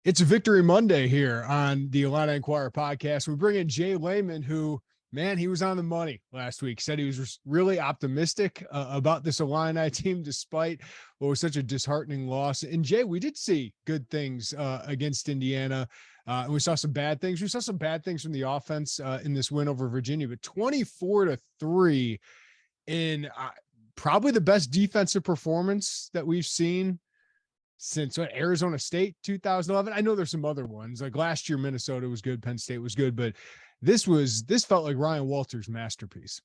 It's a Victory Monday here on the Illini Inquirer Podcast. We bring in J Leman, who, man, he was on the money last week. Said he was really optimistic about this Illini team, despite what was such a disheartening loss. And Jay, we did see good things against Indiana. And we saw some bad things. We saw some bad things from the offense in this win over Virginia, but 24-3 in probably the best defensive performance that we've seen since Arizona State 2011. I know there's some other ones, like last year Minnesota was good, Penn State was good, but this felt like Ryan Walters' masterpiece.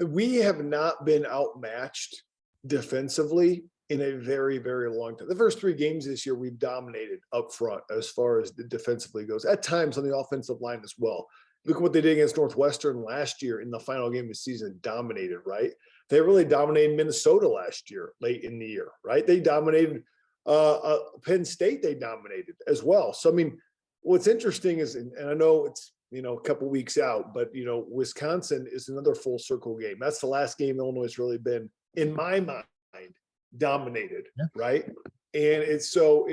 We have not been outmatched defensively in a very, very long time. The first three games this year, we've dominated up front as far as the defensively goes, at times on the offensive line as well. Look at what they did against Northwestern last year in the final game of the season, dominated, right? They really dominated Minnesota last year, late in the year, right? They dominated Penn State. They dominated as well. So, I mean, what's interesting is, and I know it's, a couple weeks out, but, Wisconsin is another full circle game. That's the last game Illinois has really been, in my mind, dominated, right? And it's so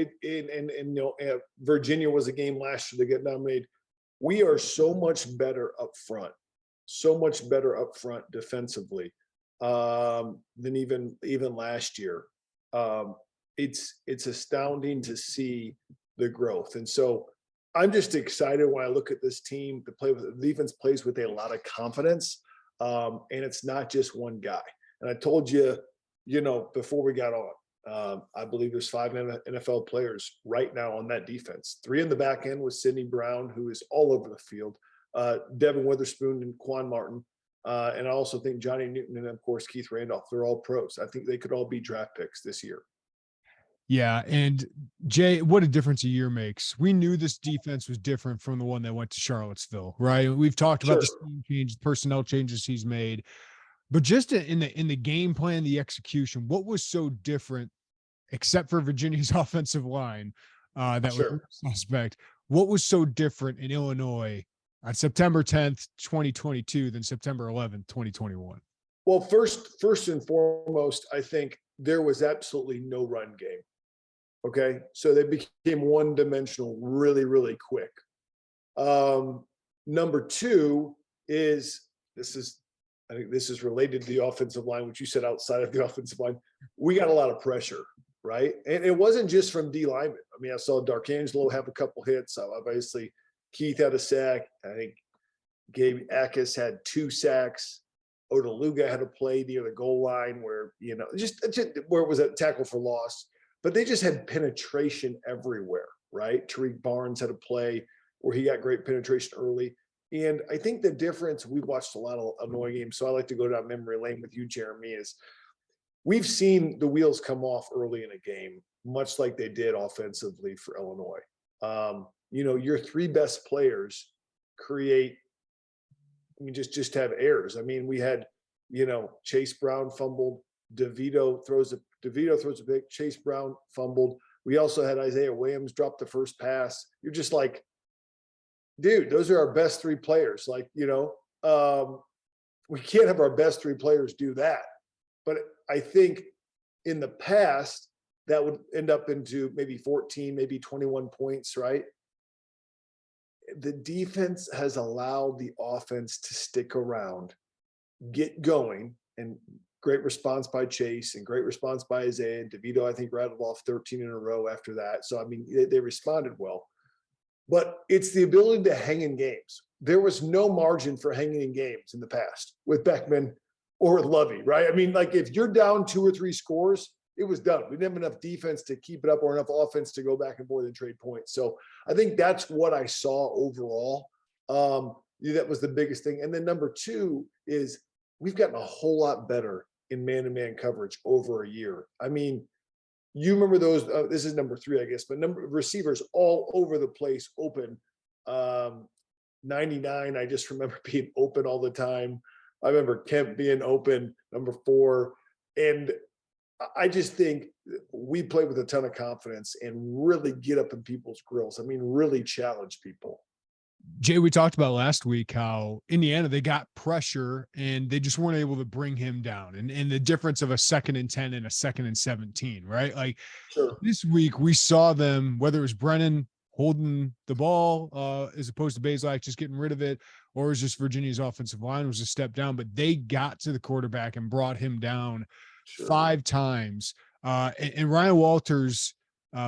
Virginia was a game last year to get dominated. We are so much better up front defensively than even last year. It's astounding to see the growth. And so I'm just excited when I look at this team to play with. The defense plays with a lot of confidence. And it's not just one guy. And I told you, before we got on, I believe there's 5 NFL players right now on that defense. 3 in the back end with Sidney Brown, who is all over the field, Devin Witherspoon and Quan Martin. And I also think Johnny Newton and, of course, Keith Randolph, they're all pros. I think they could all be draft picks this year. Yeah, and Jay, what a difference a year makes. We knew this defense was different from the one that went to Charlottesville, right? We've talked about the scheme change, personnel changes he's made. But just in the game plan, the execution, what was so different, except for Virginia's offensive line that was suspect? What was so different in Illinois on September 10th, 2022 than September 11th, 2021? Well, first and foremost, I think there was absolutely no run game. Okay, so they became one-dimensional really, really quick. Number 2 is I think this is related to the offensive line, which you said outside of the offensive line. We got a lot of pressure, right? And it wasn't just from D linemen. I mean, I saw Darkangelo have a couple hits. Obviously, Keith had a sack. I think Gabe Akis had 2 sacks. Odaluga had a play near the goal line where, just where it was a tackle for loss. But they just had penetration everywhere, right? Tariq Barnes had a play where he got great penetration early. And I think the difference, we've watched a lot of Illinois games, so I like to go down memory lane with you, Jeremy, is we've seen the wheels come off early in a game, much like they did offensively for Illinois. Your 3 best players create, just have errors. I mean, we had, Chase Brown fumbled, DeVito throws a pick, Chase Brown fumbled. We also had Isaiah Williams drop the first pass. You're just like, dude, those are our best 3 players. Like, we can't have our best 3 players do that. But I think in the past, that would end up into maybe 14, maybe 21 points, right? The defense has allowed the offense to stick around, get going, and great response by Chase and great response by Isaiah. And DeVito, I think, rattled off 13 in a row after that. So, I mean, they responded well. But it's the ability to hang in games. There was no margin for hanging in games in the past with Beckman or with Lovey, right? I mean, like if you're down 2 or 3 scores, it was done. We didn't have enough defense to keep it up or enough offense to go back and forth and trade points. So I think that's what I saw overall. That was the biggest thing. And then number 2 is we've gotten a whole lot better in man-to-man coverage over a year. I mean, you remember those, this is number 3, I guess, but number of receivers all over the place open. 99, I just remember being open all the time. I remember Kemp being open, number 4. And I just think we play with a ton of confidence and really get up in people's grills. I mean, really challenge people. Jay, we talked about last week how Indiana, they got pressure and they just weren't able to bring him down. And the difference of a 2nd and 10 and a 2nd and 17, right? Like Sure. this week we saw them, whether it was Brennan holding the ball as opposed to Bazelak just getting rid of it, or it was just Virginia's offensive line was a step down, but they got to the quarterback and brought him down Sure. 5 times. And Ryan Walters,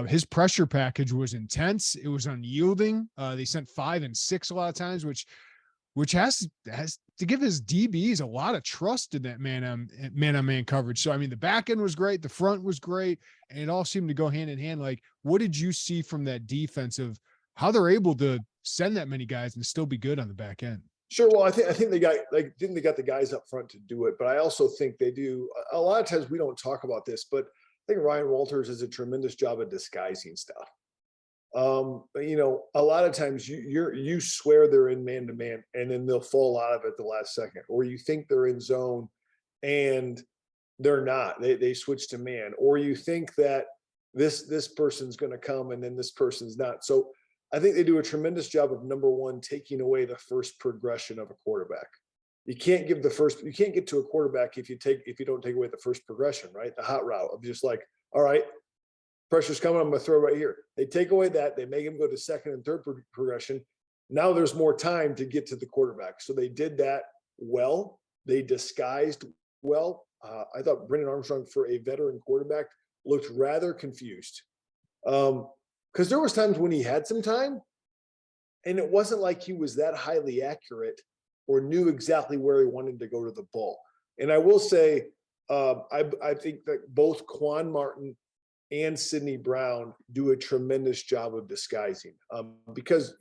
his pressure package was intense. It was unyielding. They sent 5 and 6 a lot of times, which has to give his DBs a lot of trust in that man-on-man coverage. So, I mean, the back end was great. The front was great. And it all seemed to go hand in hand. Like, what did you see from that defense of how they're able to send that many guys and still be good on the back end? Sure. Well, I think they got they got the guys up front to do it, but I also think they do. A lot of times we don't talk about this, but I think Ryan Walters does a tremendous job of disguising stuff. A lot of times you swear they're in man to man, and then they'll fall out of it the last second, or you think they're in zone, and they're not. They switch to man, or you think that this person's going to come, and then this person's not. So I think they do a tremendous job of, number one, taking away the first progression of a quarterback. You can't get to a quarterback if you don't take away the first progression, right? The hot route of just like, all right, pressure's coming, I'm going to throw right here. They take away that, they make him go to second and third progression. Now there's more time to get to the quarterback. So they did that well. They disguised well. I thought Brennan Armstrong, for a veteran quarterback, looked rather confused. Because there was times when he had some time, and it wasn't like he was that highly accurate or knew exactly where he wanted to go to the ball. And I will say, I think that both Quan Martin and Sidney Brown do a tremendous job of disguising, because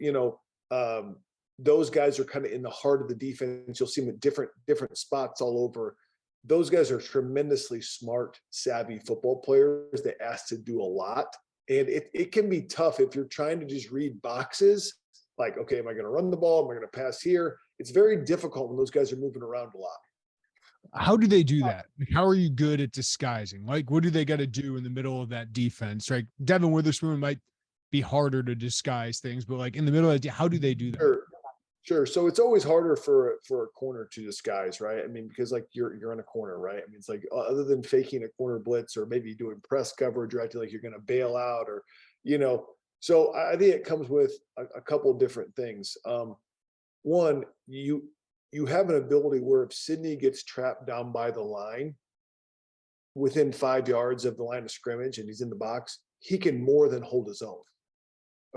those guys are kind of in the heart of the defense. You'll see them at different spots all over. Those guys are tremendously smart, savvy football players that ask to do a lot. And it can be tough if you're trying to just read boxes, like, okay, am I going to run the ball? Am I going to pass here? It's very difficult when those guys are moving around a lot. How do they do that? How are you good at disguising? Like, what do they got to do in the middle of that defense? Right? Devin Witherspoon might be harder to disguise things, but like in the middle of that, how do they do that? Sure. So it's always harder for a corner to disguise, right? I mean, because like you're in a corner, right? I mean, it's like, other than faking a corner blitz or maybe doing press coverage or acting like you're going to bail out, or, so I think it comes with a couple of different things. One, you have an ability where if Sidney gets trapped down by the line within 5 yards of the line of scrimmage and he's in the box, he can more than hold his own.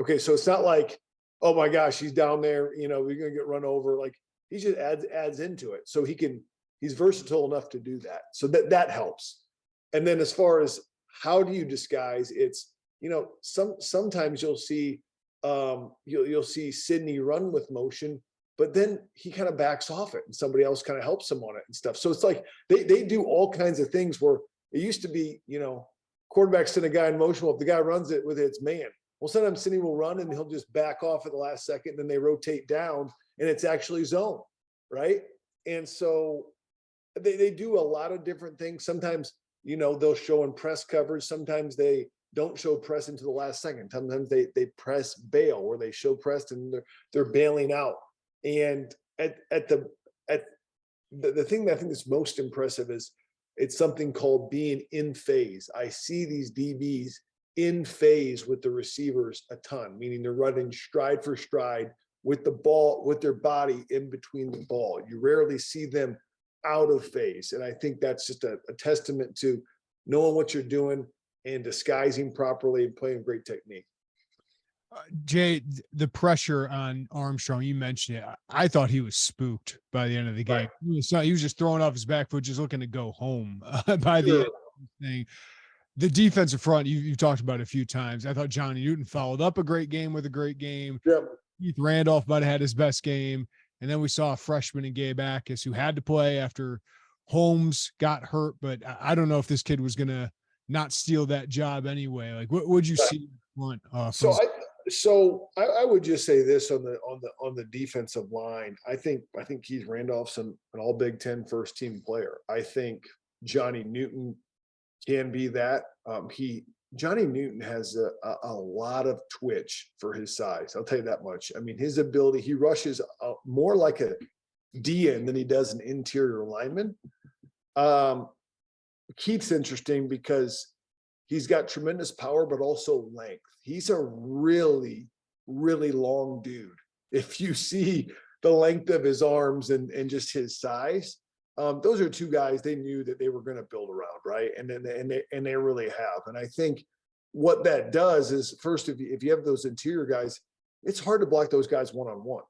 Okay. So it's not like, oh my gosh, he's down there, we're going to get run over. Like, he just adds into it. So he's versatile enough to do that. So that helps. And then as far as how do you disguise, it's, sometimes you'll see, you'll see Sidney run with motion, but then he kind of backs off it and somebody else kind of helps him on it and stuff. So it's like, they do all kinds of things where it used to be, quarterback send a guy in motion. Well, if the guy runs it with it's man. Well, sometimes Sidney will run and he'll just back off at the last second. Then they rotate down and it's actually zone, right? And so they do a lot of different things. Sometimes, they'll show in press coverage. Sometimes they don't show press into the last second. Sometimes they press bail, or they show press and they're bailing out. And the thing that I think is most impressive is it's something called being in phase. I see these DBs in phase with the receivers a ton, meaning they're running stride for stride with the ball, with their body in between the ball. You rarely see them out of phase. And I think that's just a testament to knowing what you're doing and disguising properly and playing great technique. Jay, the pressure on Armstrong, you mentioned it. I thought he was spooked by the end of the game. Right. He was just throwing off his back foot, just looking to go home by the end of the thing. The defensive front, you've talked about it a few times. I thought Johnny Newton followed up a great game with a great game. Yep. Keith Randolph might have had his best game. And then we saw a freshman in Gabe Akis who had to play after Holmes got hurt. But I don't know if this kid was going to not steal that job anyway. Like, what would you see in front? So I would just say this on the defensive line. I think Keith Randolph's an all Big Ten first team player. I think Johnny Newton can be that. He Johnny Newton has a lot of twitch for his size. I'll tell you that much. I mean, his ability, he rushes more like a DN than he does an interior lineman. Keith's interesting because he's got tremendous power, but also length. He's a really, really long dude. If you see the length of his arms and just his size, those are two guys they knew that they were going to build around, right? And they really have. And I think what that does is, first, if you have those interior guys, it's hard to block those guys one-on-one.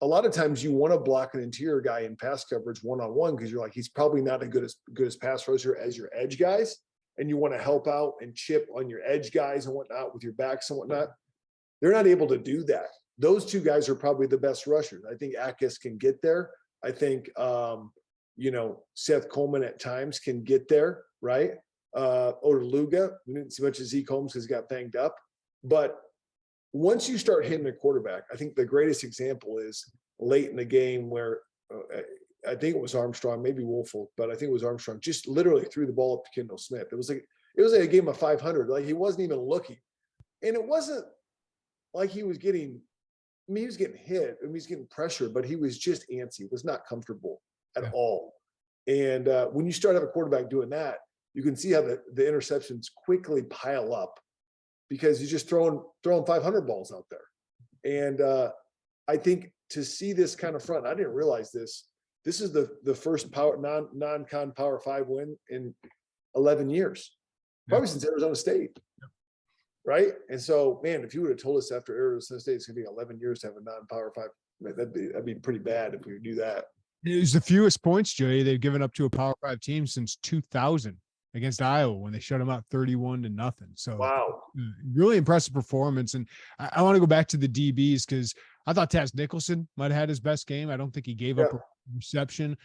A lot of times you want to block an interior guy in pass coverage one-on-one because you're like, he's probably not as good as pass rusher as your edge guys, and you want to help out and chip on your edge guys and whatnot with your backs and whatnot. They're not able to do that. Those two guys are probably the best rushers. I think Akis can get there. I think Seth Coleman at times can get there, right? Odeluga, we didn't see much of Zeke Holmes because he got banged up. But once you start hitting the quarterback, I think the greatest example is late in the game where I think it was Armstrong, maybe Woelfel, but I think it was Armstrong, just literally threw the ball up to Kendall Smith. It was like a game of 500. Like, he wasn't even looking. And it wasn't like he was getting hit. I mean, he's getting pressure, but he was just antsy. He was not comfortable at all. And when you start having a quarterback doing that, you can see how the interceptions quickly pile up because he's just throwing 500 balls out there. And I think to see this kind of front, I didn't realize this. This is the first non-con Power 5 win in 11 years, probably since Arizona State. Right. And so, man, if you would have told us after Arizona State it's going to be 11 years to have a non-Power 5, that'd be pretty bad if we would do that. It was the fewest points, Joey, they've given up to a Power 5 team since 2000 against Iowa when they shut them out 31-0. So, wow, really impressive performance. And I want to go back to the DBs because I thought Taz Nicholson might have had his best game. I don't think he gave up a reception.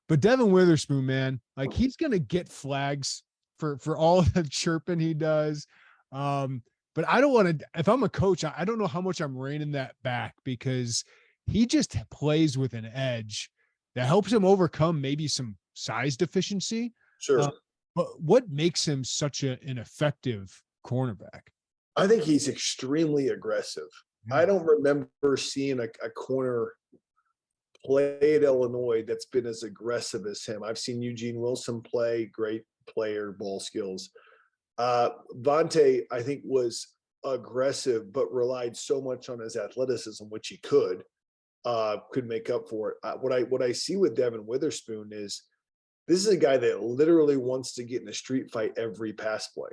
But Devin Witherspoon, man, like, he's going to get flags for all the chirping he does. But I don't want to, if I'm a coach, I don't know how much I'm reining that back because he just plays with an edge that helps him overcome maybe some size deficiency. Sure. But what makes him such an effective cornerback? I think he's extremely aggressive. Yeah. I don't remember seeing a corner play at Illinois that's been as aggressive as him. I've seen Eugene Wilson play, great player, ball skills. Vontae, I think, was aggressive, but relied so much on his athleticism, which he could make up for it. What I see with Devin Witherspoon is this is a guy that literally wants to get in a street fight every pass play,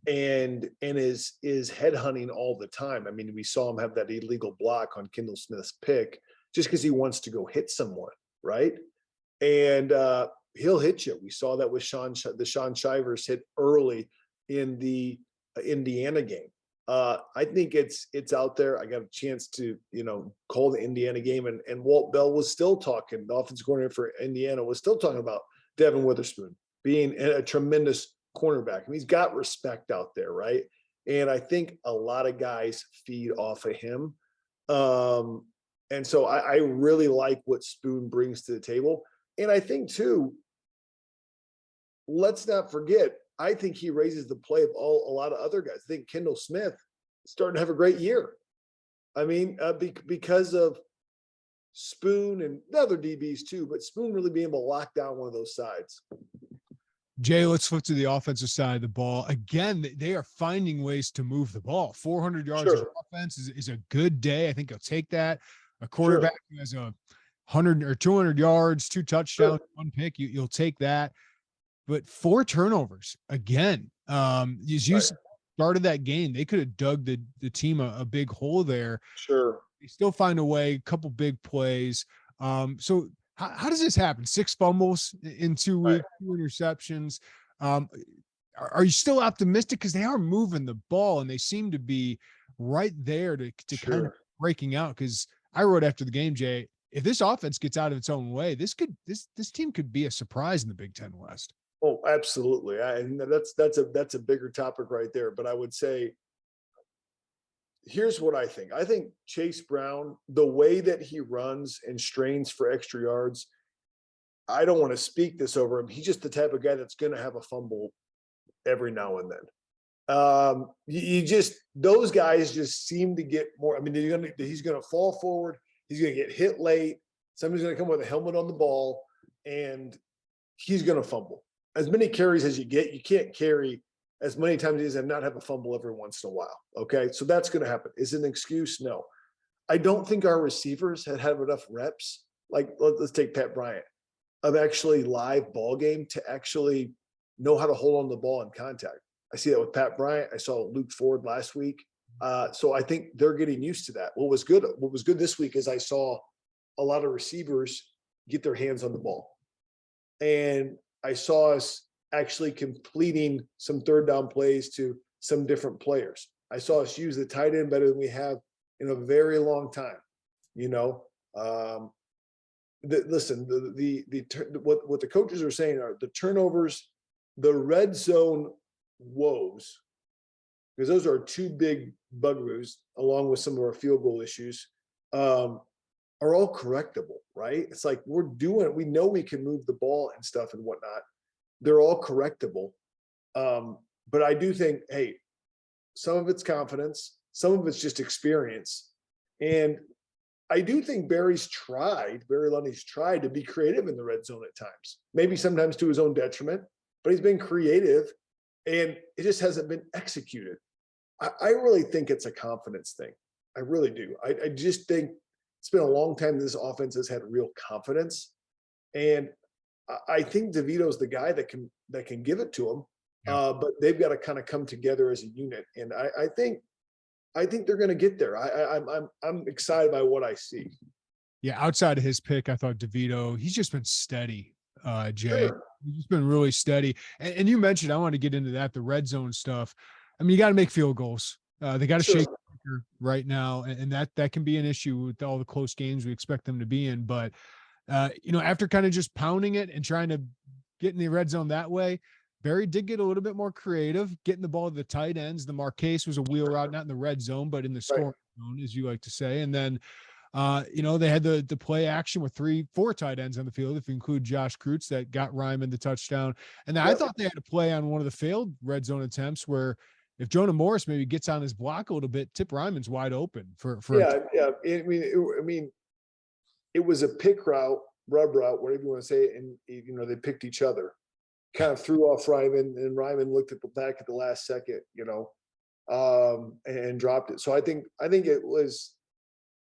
and is head hunting all the time. I mean, we saw him have that illegal block on Kendall Smith's pick just because he wants to go hit someone, right? And he'll hit you. We saw that with Sean Shivers hit early in the Indiana game. I think it's out there. I got a chance to, call the Indiana game, and Walt Bell was still talking. The offensive coordinator for Indiana was still talking about Devin Witherspoon being a tremendous cornerback. I mean, he's got respect out there, right? And I think a lot of guys feed off of him. And so I really like what Spoon brings to the table. And I think too, let's not forget, I think he raises the play of a lot of other guys. I think Kendall Smith is starting to have a great year. I mean, because of Spoon and the other DBs too, but Spoon really being able to lock down one of those sides. Jay, let's flip to the offensive side of the ball. Again, they are finding ways to move the ball. 400 yards of offense is a good day. I think he'll take that. A quarterback who has 100 or 200 yards, 2 touchdowns, 1 pick, you'll take that. But 4 turnovers again. As you started that game, they could have dug the team a big hole there. Sure. They still find a way, a couple big plays. So how does this happen? 6 fumbles in 2 weeks, 2 interceptions. Are you still optimistic? Because they are moving the ball and they seem to be right there to kind of breaking out. Because I wrote after the game, Jay, if this offense gets out of its own way, this team could be a surprise in the Big Ten West. Oh, absolutely. And that's a bigger topic right there. But I would say, here's what I think. I think Chase Brown, the way that he runs and strains for extra yards, I don't want to speak this over him. He's just the type of guy that's going to have a fumble every now and then. You just, those guys just seem to get more. I mean, he's going to fall forward. He's going to get hit late. Somebody's going to come with a helmet on the ball, and he's going to fumble. As many carries as you get, you can't carry as many times as and not have a fumble every once in a while. Okay. So that's going to happen. Is it an excuse? No. I don't think our receivers had enough reps. Like, let's take Pat Bryant, of actually live ball game to actually know how to hold on the ball in contact. I see that with Pat Bryant. I saw Luke Ford last week. So I think they're getting used to that. What was good this week is I saw a lot of receivers get their hands on the ball. And I saw us actually completing some third down plays to some different players. I saw us use the tight end better than we have in a very long time. You know, listen, what the coaches are saying are the turnovers, the red zone woes, because those are two big bugaboo, along with some of our field goal issues, are all correctable, right? It's like we know we can move the ball and stuff and whatnot. They're all correctable. But I do think, hey, some of it's confidence, some of it's just experience. And I do think Barry Lunny's tried to be creative in the red zone at times, maybe sometimes to his own detriment, but he's been creative and it just hasn't been executed. I really think it's a confidence thing. I really do. I just think it's been a long time this offense has had real confidence. And I think DeVito's the guy that can give it to him. Yeah. But they've got to kind of come together as a unit. And I think they're going to get there. I'm excited by what I see. Yeah, outside of his pick, I thought DeVito, he's just been steady, Jay. Sure. He's just been really steady. And you mentioned, I want to get into that, the red zone stuff. I mean, you got to make field goals. They got to shake right now, and that can be an issue with all the close games we expect them to be in. But, after kind of just pounding it and trying to get in the red zone that way, Barry did get a little bit more creative, getting the ball to the tight ends. The Marquise was a wheel route, not in the red zone, but in the scoring zone, as you like to say. And then, they had the play action with 3-4 tight ends on the field, if you include Josh Kreutz, that got Ryman the touchdown. And then I thought they had a play on one of the failed red zone attempts where if Jonah Morris maybe gets on his block a little bit, Tip Ryman's wide open for I mean, it was a pick route, rub route, whatever you want to say, and they picked each other. Kind of threw off Ryman, and Ryman looked at the back at the last second, and dropped it. So I think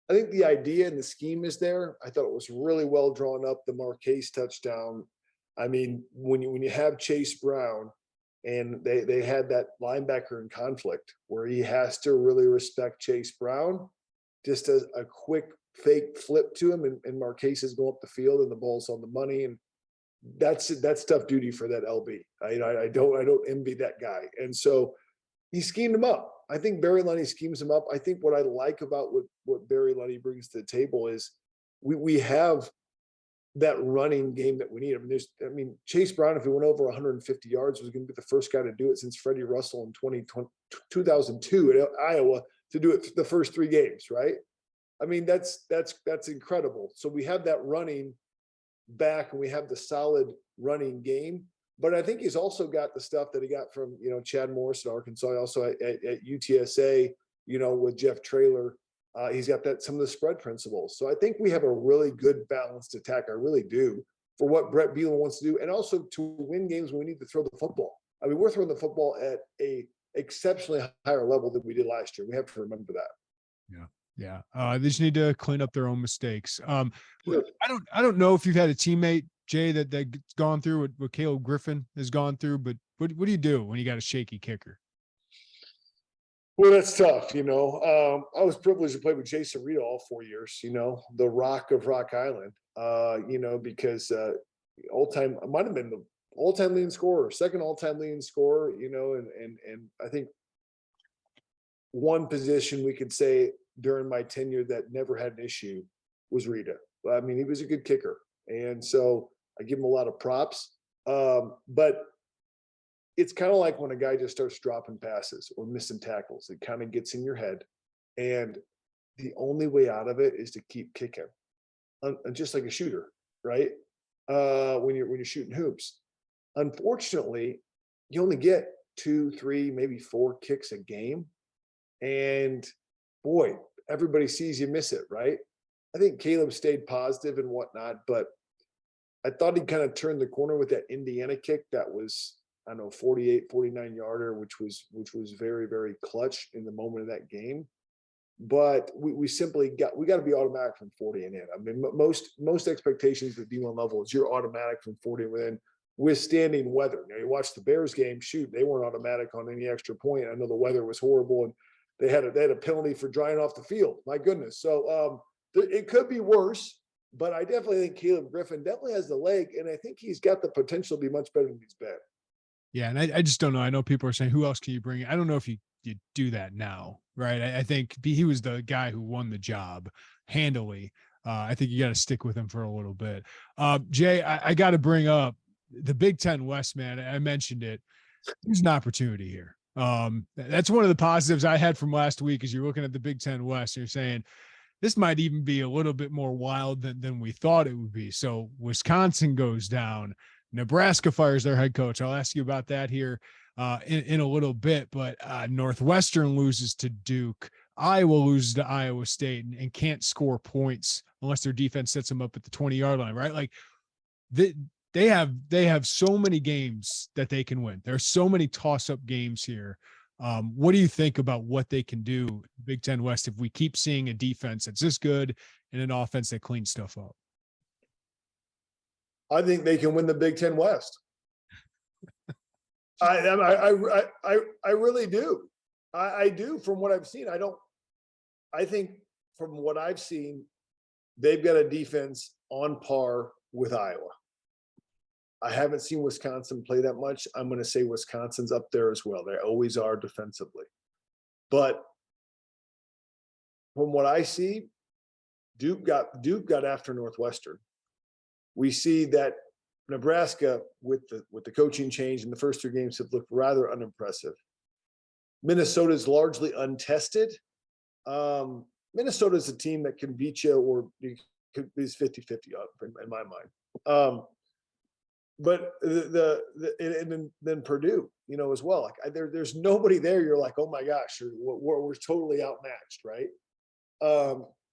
the idea and the scheme is there. I thought it was really well drawn up. The Marquise touchdown. I mean, when you have Chase Brown, and they had that linebacker in conflict where he has to really respect Chase Brown, just as a quick fake flip to him, and Marquise is going up the field and the ball's on the money, and that's tough duty for that LB. I don't envy that guy. And so he schemed him up. I think Barry Lunny schemes him up. I think what I like about what Barry Lunny brings to the table is we have that running game that we need. I mean, Chase Brown, if he went over 150 yards, was going to be the first guy to do it since Freddie Russell in 2002 at Iowa to do it the first 3 games, right? I mean, that's incredible. So we have that running back, and we have the solid running game. But I think he's also got the stuff that he got from Chad Morris at Arkansas, also at UTSA, with Jeff Traylor. He's got some of the spread principles. So I think we have a really good balanced attack. I really do, for what Brett Bielema wants to do, and also to win games when we need to throw the football. I mean, we're throwing the football at a exceptionally higher level than we did last year. We have to remember that. Yeah. They just need to clean up their own mistakes. Sure. I don't know if you've had a teammate, Jay, that's gone through what Caleb Griffin has gone through, but what do you do when you got a shaky kicker? Well, that's tough. I was privileged to play with Jason Rita all 4 years, the Rock of Rock Island, because I might have been the all-time leading scorer, second all-time leading scorer, and I think one position we could say during my tenure that never had an issue was Rita. I mean, he was a good kicker. And so I give him a lot of props. But it's kind of like when a guy just starts dropping passes or missing tackles, it kind of gets in your head. And the only way out of it is to keep kicking, just like a shooter, right? When you're shooting hoops. Unfortunately, you only get 2, 3, maybe 4 kicks a game. And boy, everybody sees you miss it, right? I think Caleb stayed positive and whatnot, but I thought he kind of turned the corner with that Indiana kick that was, I don't know, 48, 49 yarder, which was very, very clutch in the moment of that game. But we simply got to be automatic from 40 and in. I mean, most expectations at D1 level is you're automatic from 40 and within, withstanding weather. Now you watch the Bears game, shoot, they weren't automatic on any extra point. I know the weather was horrible and they had a penalty for drying off the field. My goodness. So it could be worse, but I definitely think Caleb Griffin definitely has the leg, and I think he's got the potential to be much better than he's been. Yeah, and I just don't know. I know people are saying, who else can you bring? I don't know if you do that now, right? I think he was the guy who won the job handily. I think you got to stick with him for a little bit. Jay, I got to bring up the Big Ten West, man. I mentioned it. There's an opportunity here. That's one of the positives I had from last week is you're looking at the Big Ten West and you're saying this might even be a little bit more wild than we thought it would be. So Wisconsin goes down. Nebraska fires their head coach. I'll ask you about that here in a little bit, but Northwestern loses to Duke. Iowa loses to Iowa State and can't score points unless their defense sets them up at the 20-yard line, right? Like they have so many games that they can win. There's so many toss-up games here. What do you think about what they can do, Big Ten West, if we keep seeing a defense that's this good and an offense that cleans stuff up? I think they can win the Big Ten West. I really do. I do from what I've seen. I think from what I've seen, they've got a defense on par with Iowa. I haven't seen Wisconsin play that much. I'm going to say Wisconsin's up there as well. They always are defensively. But from what I see, Duke got after Northwestern. We see that Nebraska, with the coaching change in the first 2 games, have looked rather unimpressive. Minnesota is largely untested. Minnesota is a team that can beat you, or is 50-50 in my mind. But and then Purdue, as well. Like there's nobody there. You're like, oh my gosh, we're totally outmatched, right?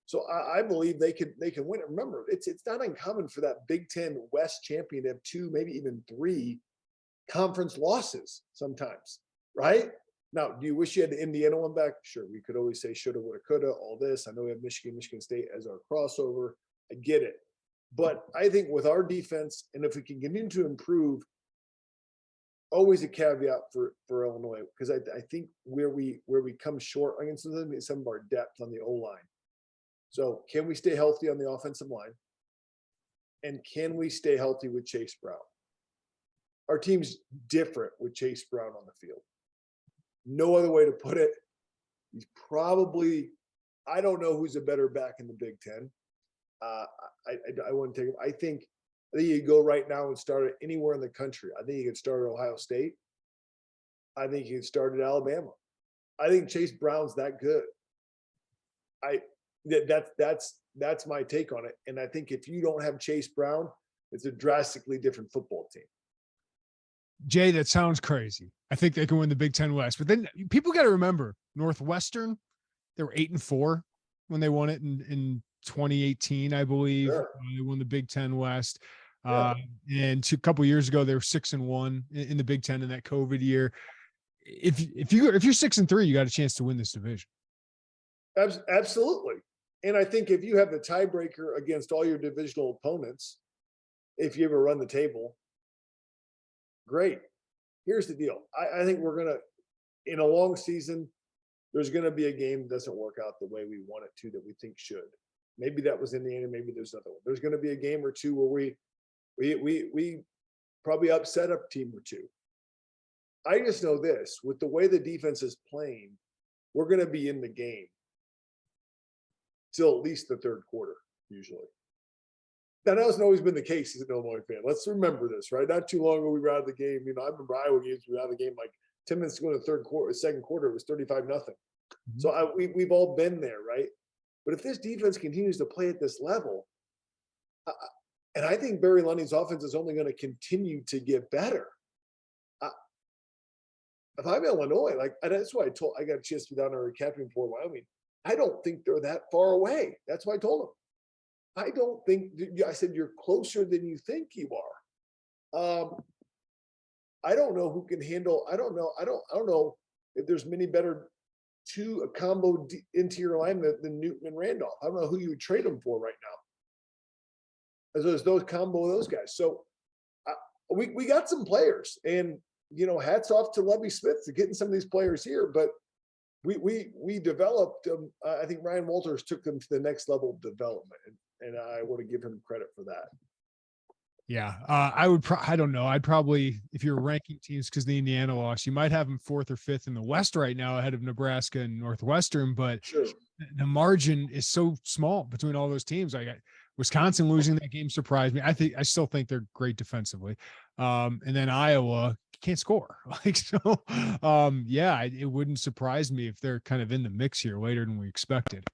So I believe they can win it. Remember, it's not uncommon for that Big Ten West champion to have 2, maybe even 3 conference losses sometimes, right? Now, do you wish you had the Indiana one back? Sure, we could always say shoulda, woulda, coulda, all this. I know we have Michigan State as our crossover. I get it. But I think with our defense, and if we can continue to improve, always a caveat for Illinois, because I think where we come short against them is some of our depth on the O-line. So can we stay healthy on the offensive line? And can we stay healthy with Chase Brown? Our team's different with Chase Brown on the field. No other way to put it. He's probably, I don't know who's a better back in the Big Ten. I wouldn't take him. I think you go right now and start it anywhere in the country. I think you could start at Ohio State. I think you could start at Alabama. I think Chase Brown's that good. That's my take on it. And I think if you don't have Chase Brown, it's a drastically different football team. Jay, that sounds crazy. I think they can win the Big Ten West, but then people got to remember Northwestern, they were 8-4 when they won it in 2018, I believe. Sure. They won the Big Ten West. Yeah. And a couple of years ago, they were 6-1 in the Big Ten in that COVID year. If you're 6-3, you got a chance to win this division. Absolutely. And I think if you have the tiebreaker against all your divisional opponents, if you ever run the table, great. Here's the deal. I think we're going to, in a long season, there's going to be a game that doesn't work out the way we want it to, that we think should. Maybe that was Indiana. Maybe there's another one. There's going to be a game or two where we probably upset a team or two. I just know this, with the way the defense is playing, we're going to be in the game till at least the third quarter, usually. That hasn't always been the case as an Illinois fan. Let's remember this, right? Not too long ago, we were out of the game. I remember Iowa games, we were out of the game like 10 minutes to go in the second quarter, it was 35-0. Mm-hmm. So we've all been there, right? But if this defense continues to play at this level, and I think Barry Lundy's offense is only going to continue to get better. if I'm Illinois, and that's why I got a chance to be down there recapping for Wyoming. I don't think they're that far away. That's why I told them. I said, you're closer than you think you are. I don't know who can handle. I don't know if there's many better a combo interior lineman than Newton and Randolph. I don't know who you would trade them for right now. As those combo those guys. So we got some players, and hats off to Lovie Smith for getting some of these players here. But we developed them. I think Ryan Walters took them to the next level of development, and I want to give him credit for that. Yeah, I don't know. I'd probably, if you're ranking teams, because the Indiana loss, you might have them 4th or 5th in the West right now, ahead of Nebraska and Northwestern. But sure, the margin is so small between all those teams. Wisconsin losing that game surprised me. I still think they're great defensively. And then Iowa can't score. It wouldn't surprise me if they're kind of in the mix here later than we expected.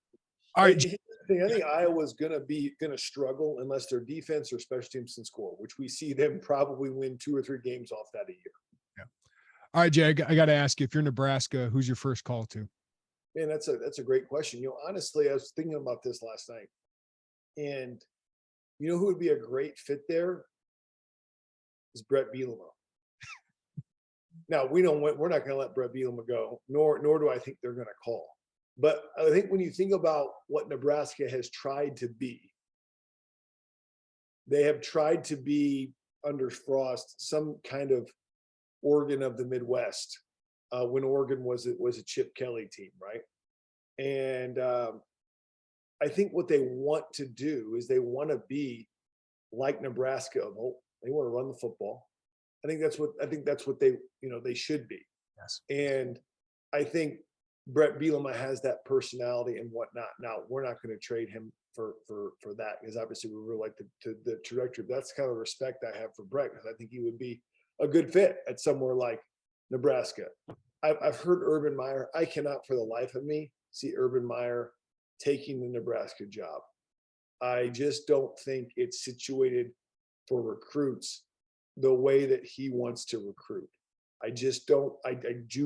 All right. I think Iowa's going to struggle unless their defense or special teams can score, which we see them probably win 2 or 3 games off that a year. Yeah. All right, Jay, I got to ask you, if you're Nebraska, who's your first call to? Man, that's a great question. Honestly, I was thinking about this last night, and who would be a great fit there is Brett Bielema. Now we're not going to let Brett Bielema go, nor do I think they're going to call. But I think when you think about what Nebraska has tried to be, they have tried to be under Frost some kind of Oregon of the Midwest, when Oregon was a Chip Kelly team, right? And I think what they want to do is they want to be like Nebraska. They want to run the football. I think that's what they should be. Yes. And I think Brett Bielema has that personality and whatnot. Now, we're not going to trade him for that, because obviously we really like the trajectory. That's the kind of respect I have for Brett, because I think he would be a good fit at somewhere like Nebraska. I've heard Urban Meyer. I cannot for the life of me see Urban Meyer taking the Nebraska job. I just don't think it's situated for recruits the way that he wants to recruit. I do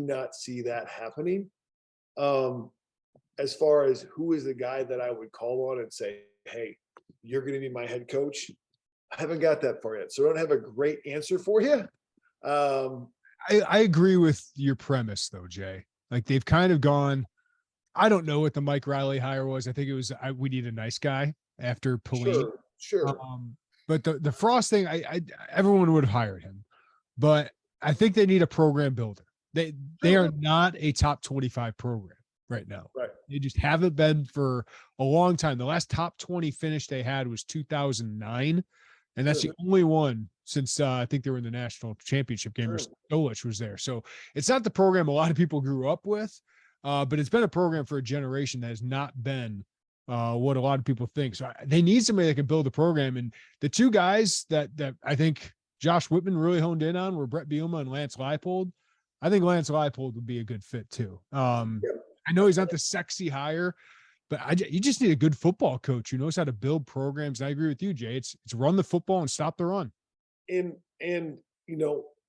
not see that happening. As far as who is the guy that I would call on and say, hey, you're going to be my head coach, I haven't got that far yet. So I don't have a great answer for you. I agree with your premise though, Jay. Like, they've kind of gone, I don't know what the Mike Riley hire was. I think it was, we need a nice guy after Pelini. Sure. But the Frost thing, everyone would have hired him, but I think they need a program builder. They are not a top 25 program right now. Right. They just haven't been for a long time. The last top 20 finish they had was 2009. And that's the only one since I think they were in the national championship game, or Stolich was there. So it's not the program a lot of people grew up with, but it's been a program for a generation that has not been what a lot of people think. So they need somebody that can build the program. And the two guys that I think Josh Whitman really honed in on were Brett Bielema and Lance Leipold. I think Lance Leipold would be a good fit too. I know he's not the sexy hire, but you just need a good football coach who knows how to build programs. And I agree with you, Jay. It's run the football and stop the run. And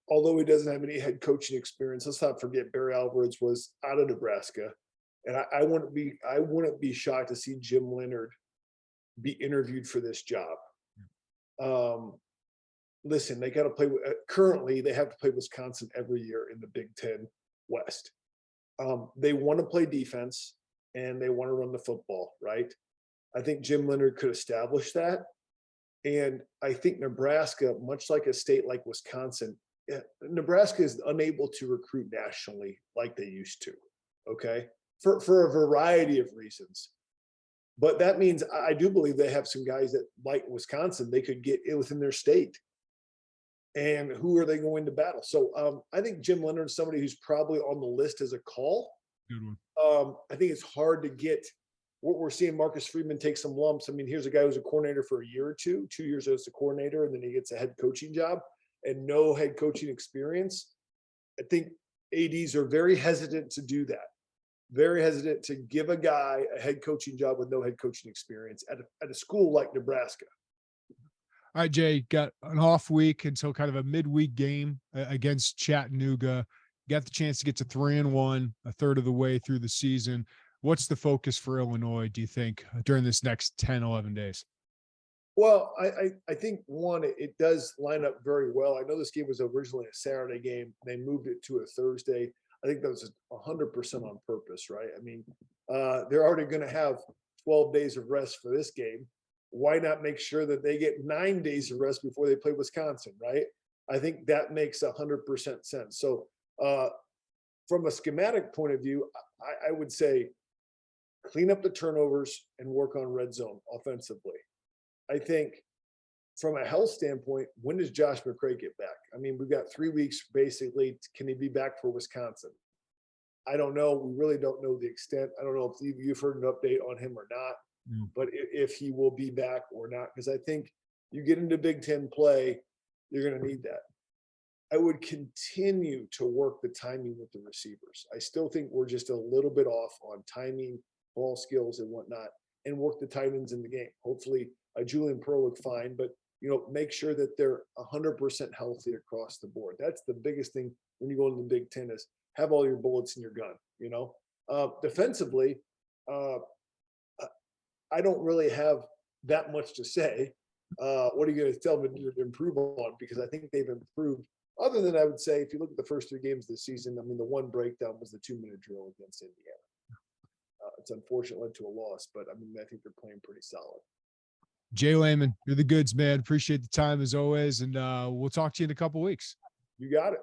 although he doesn't have any head coaching experience, let's not forget Barry Alvarez was out of Nebraska, and I wouldn't be shocked to see Jim Leonard be interviewed for this job. Listen, they got to play. Currently, they have to play Wisconsin every year in the Big Ten West. They want to play defense and they want to run the football, right? I think Jim Leonard could establish that. And I think Nebraska, much like a state like Wisconsin, Nebraska is unable to recruit nationally like they used to, okay? For a variety of reasons. But that means I do believe they have some guys that, like Wisconsin, they could get within their state. And who are they going to battle? So I think Jim Leonard is somebody who's probably on the list as a call. Good one. I think it's hard to get what we're seeing. Marcus Freeman take some lumps. I mean, here's a guy who's a coordinator for a year or 2 years as a coordinator, and then he gets a head coaching job and no head coaching experience. I think ADs are very hesitant to do that. Very hesitant to give a guy a head coaching job with no head coaching experience at a school like Nebraska. All right, Jay, got an off week until kind of a midweek game against Chattanooga. got the chance to get to 3-1, a third of the way through the season. What's the focus for Illinois, do you think, during this next 10, 11 days? Well, I think one, it does line up very well. I know this game was originally a Saturday game. They moved it to a Thursday. I think that was 100% on purpose, right? I mean, they're already going to have 12 days of rest for this game. Why not make sure that they get 9 days of rest before they play Wisconsin, right? I think that makes 100% sense. So from a schematic point of view, I would say clean up the turnovers and work on red zone offensively. I think from a health standpoint, when does Josh McCray get back? I mean, we've got 3 weeks basically. Can he be back for Wisconsin? I don't know. We really don't know the extent. I don't know if you've heard an update on him or not, but if he will be back or not, because I think you get into Big Ten play, you're going to need that. I would continue to work the timing with the receivers. I still think we're just a little bit off on timing, ball skills and whatnot, and work the tight ends in the game. Hopefully, Julian Pearl looked fine, but make sure that they're 100% healthy across the board. That's the biggest thing when you go into the Big Ten is have all your bullets in your gun. Defensively, I don't really have that much to say. What are you going to tell them to improve on? Because I think they've improved. Other than I would say, if you look at the first 3 games of the season, I mean, the one breakdown was the 2-minute drill against Indiana. It's unfortunate led to a loss, but I mean, I think they're playing pretty solid. J Leman, you're the goods, man. Appreciate the time as always. And we'll talk to you in a couple weeks. You got it.